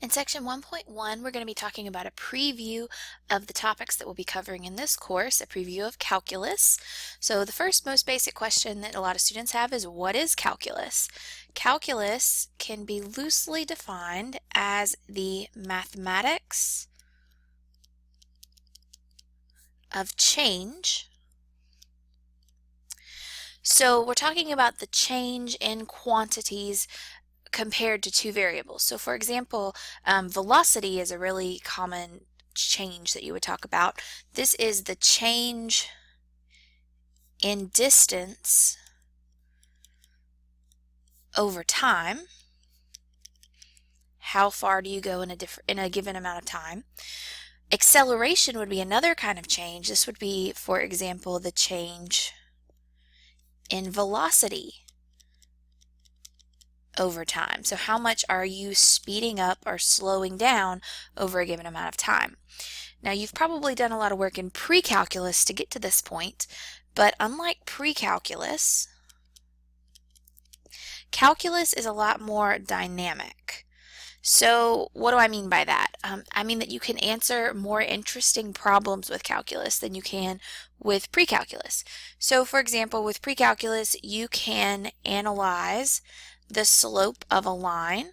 In section 1.1, we're going to be talking about a preview of the topics that we'll be covering in this course, a preview of calculus. So the first most basic question that a lot of students have is, what is calculus? Calculus can be loosely defined as the mathematics of change. So we're talking about the change in quantities compared to two variables. So for example, velocity is a really common change that you would talk about. This is the change in distance over time. How far do you go in a given amount of time? Acceleration would be another kind of change. This would be, for example, the change in velocity over time. So how much are you speeding up or slowing down over a given amount of time? Now you've probably done a lot of work in pre-calculus to get to this point, but unlike pre-calculus, calculus is a lot more dynamic. So what do I mean by that? I mean that you can answer more interesting problems with calculus than you can with pre-calculus. So for example, with pre-calculus, you can analyze the slope of a line.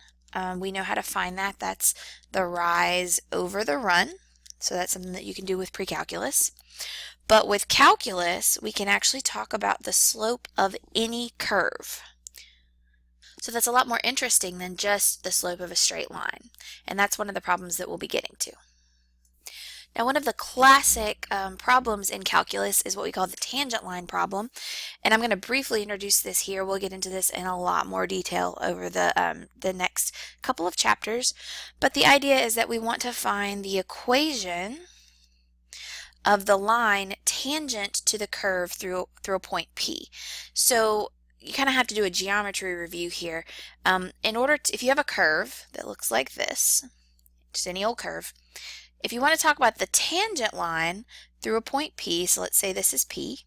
We know how to find that. That's the rise over the run. So that's something that you can do with pre-calculus. But with calculus, we can actually talk about the slope of any curve. So that's a lot more interesting than just the slope of a straight line. And that's one of the problems that we'll be getting to. Now, one of the classic problems in calculus is what we call the tangent line problem. And I'm going to briefly introduce this here. We'll get into this in a lot more detail over the next couple of chapters. But the idea is that we want to find the equation of the line tangent to the curve through a point P. So you kind of have to do a geometry review here. If you have a curve that looks like this, just any old curve, if you want to talk about the tangent line through a point P, so let's say this is P,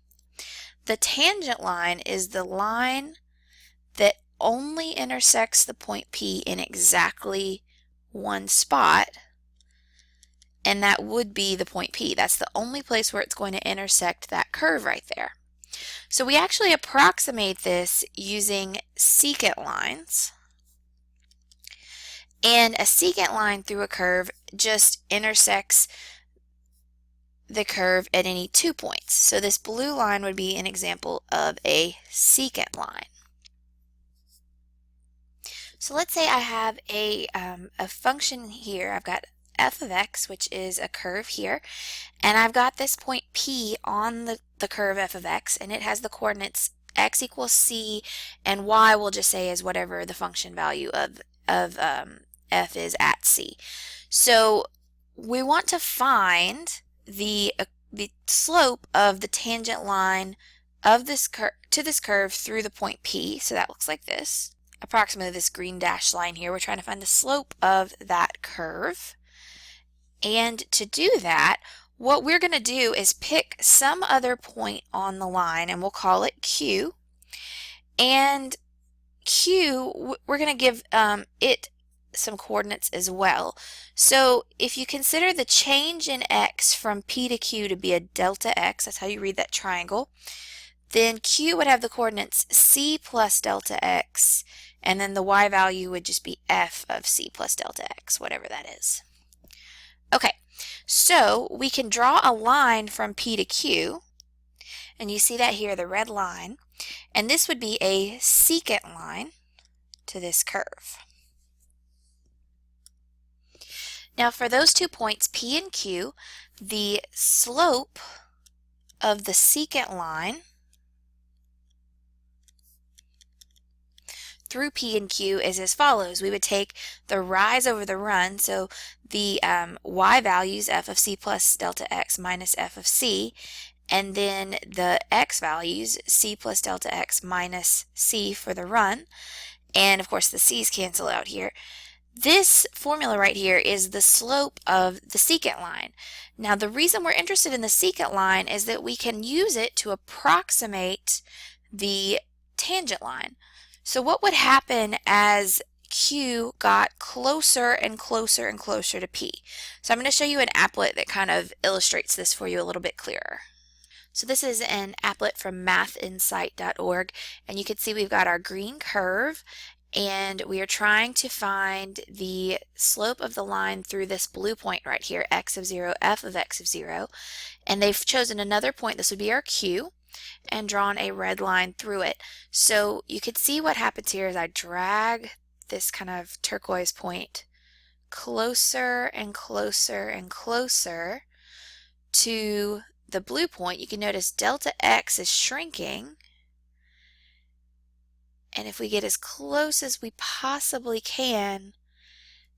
the tangent line is the line that only intersects the point P in exactly one spot, and that would be the point P. That's the only place where it's going to intersect that curve right there. So we actually approximate this using secant lines. And a secant line through a curve just intersects the curve at any 2 points. So this blue line would be an example of a secant line. So let's say I have a function here. I've got f of x, which is a curve here, and I've got this point P on the curve f of x, and it has the coordinates x equals c, and y we'll just say is whatever the function value of f is at c. So we want to find the slope of the tangent line of this to this curve through the point P. So that looks like this. Approximately this green dashed line here. We're trying to find the slope of that curve. And to do that, what we're going to do is pick some other point on the line, and we'll call it Q. And Q, we're going to give it some coordinates as well. So if you consider the change in x from P to Q to be a delta x, that's how you read that triangle, then Q would have the coordinates c plus delta x, and then the y value would just be f of c plus delta x, whatever that is. Okay, so we can draw a line from P to Q, and you see that here, the red line, and this would be a secant line to this curve. Now for those 2 points, P and Q, the slope of the secant line through P and Q is as follows. We would take the rise over the run, so the y values, f of c plus delta x minus f of c, and then the x values, c plus delta x minus c for the run, and of course the c's cancel out here. This formula right here is the slope of the secant line. Now the reason we're interested in the secant line is that we can use it to approximate the tangent line. So what would happen as Q got closer and closer and closer to P. So I'm going to show you an applet that kind of illustrates this for you a little bit clearer. So this is an applet from mathinsight.org, and you can see we've got our green curve, and we are trying to find the slope of the line through this blue point right here, x of 0, f of x of 0, and they've chosen another point, this would be our Q, and drawn a red line through it. So you can see what happens here is I drag this kind of turquoise point closer and closer and closer to the blue point. You can notice delta x is shrinking, and if we get as close as we possibly can,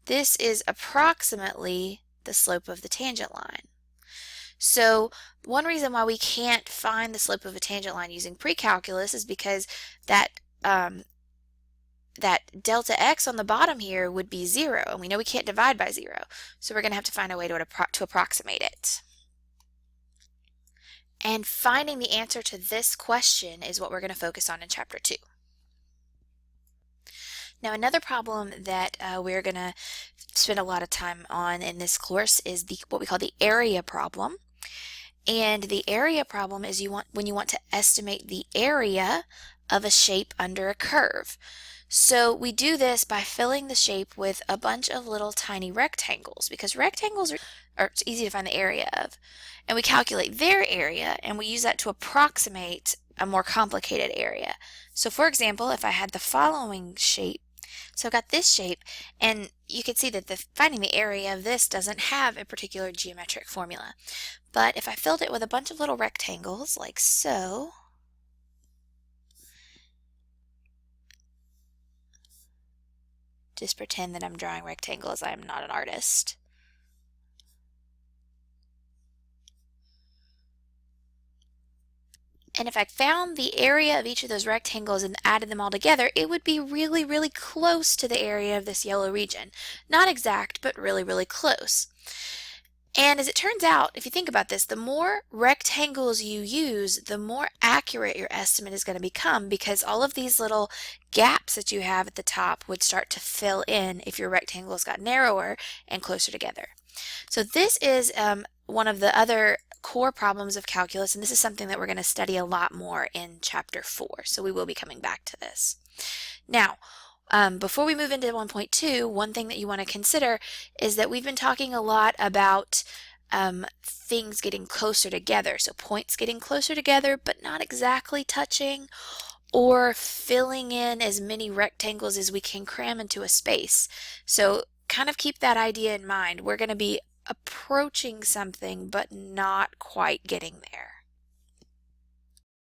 this is approximately the slope of the tangent line. So one reason why we can't find the slope of a tangent line using pre-calculus is because that that delta x on the bottom here would be 0, and we know we can't divide by 0, so we're going to have to find a way to approximate it. And finding the answer to this question is what we're going to focus on in Chapter 2. Now, another problem that we're going to spend a lot of time on in this course is what we call the area problem. And the area problem is when you want to estimate the area of a shape under a curve. So we do this by filling the shape with a bunch of little tiny rectangles, because rectangles are easy to find the area of. And we calculate their area, and we use that to approximate a more complicated area. So for example, if I had the following shape, so I've got this shape, and you can see that finding the area of this doesn't have a particular geometric formula. But if I filled it with a bunch of little rectangles, like so, just pretend that I'm drawing rectangles, I am not an artist. And if I found the area of each of those rectangles and added them all together, it would be really, really close to the area of this yellow region. Not exact, but really, really close. And as it turns out, if you think about this, the more rectangles you use, the more accurate your estimate is going to become, because all of these little gaps that you have at the top would start to fill in if your rectangles got narrower and closer together. So this is one of the other core problems of calculus, and this is something that we're going to study a lot more in Chapter 4, so we will be coming back to this. Now, before we move into 1.2, one thing that you want to consider is that we've been talking a lot about things getting closer together, so points getting closer together but not exactly touching, or filling in as many rectangles as we can cram into a space. So kind of keep that idea in mind. We're going to be approaching something but not quite getting there.